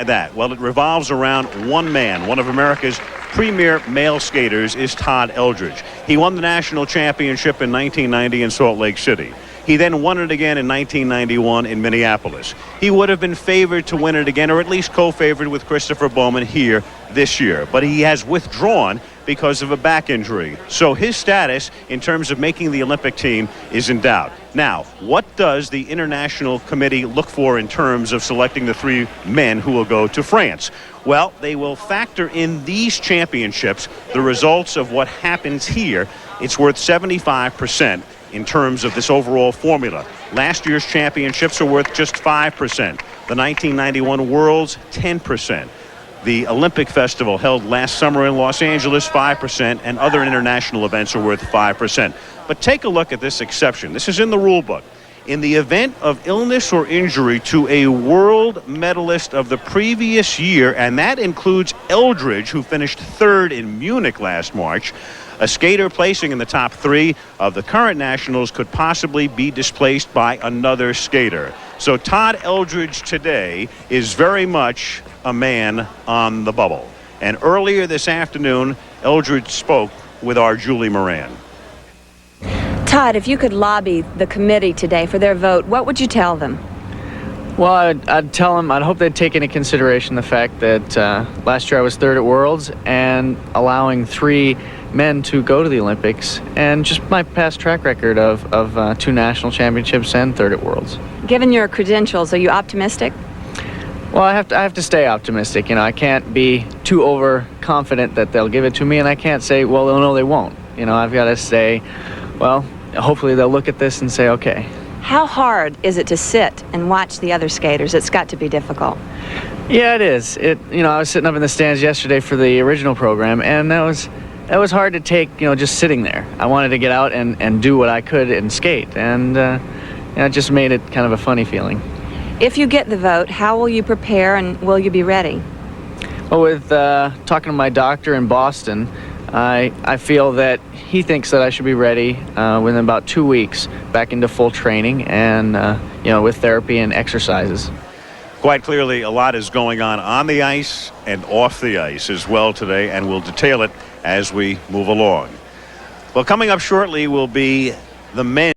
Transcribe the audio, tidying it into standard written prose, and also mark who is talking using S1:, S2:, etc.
S1: That? Well, it revolves around one man. One of America's premier male skaters is Todd Eldredge. He won the national championship in 1990 in Salt Lake City. He then won it again in 1991 in Minneapolis. He would have been favored to win it again, or at least co-favored with Christopher Bowman here this year. But he has withdrawn because of a back injury. So his status in terms of making the Olympic team is in doubt. Now, what does the International Committee look for in terms of selecting the three men who will go to France? Well, they will factor in these championships, the results of what happens here. It's worth 75% in terms of this overall formula. Last year's championships are worth just 5%. The 1991 Worlds, 10%. The Olympic Festival held last summer in Los Angeles, 5%, and other international events are worth 5%. But take a look at this exception. This is in the rule book. In the event of illness or injury to a world medalist of the previous year, and that includes Eldredge, who finished third in Munich last March, a skater placing in the top three of the current nationals could possibly be displaced by another skater. So Todd Eldredge today is very much a man on the bubble. And earlier this afternoon, Eldredge spoke with our Julie Moran.
S2: Todd, if you could lobby the committee today for their vote, what would you tell them?
S3: Well, I'd tell them, I'd hope they'd take into consideration the fact that last year I was third at Worlds, and allowing three men to go to the Olympics, and just my past track record of two national championships and third at Worlds. Given
S2: your credentials, are you optimistic?
S3: Well, I have to stay optimistic. You know, I can't be too overconfident that they'll give it to me, and I can't say, well, no, they won't. You know, I've got to say, well, hopefully they'll look at this and say, okay.
S2: How hard is it to sit and watch the other skaters? It's got to be difficult.
S3: Yeah, it is. You know, I was sitting up in the stands yesterday for the original program, and that was hard to take, you know, just sitting there. I wanted to get out and do what I could and skate, and it just made it kind of a funny feeling.
S2: If you get the vote, how will you prepare, and will you be ready?
S3: Well, with talking to my doctor in Boston, I feel that he thinks that I should be ready within about 2 weeks back into full training, and you know, with therapy and exercises.
S1: Quite clearly, a lot is going on the ice and off the ice as well today, and we'll detail it as we move along. Well, coming up shortly will be the men.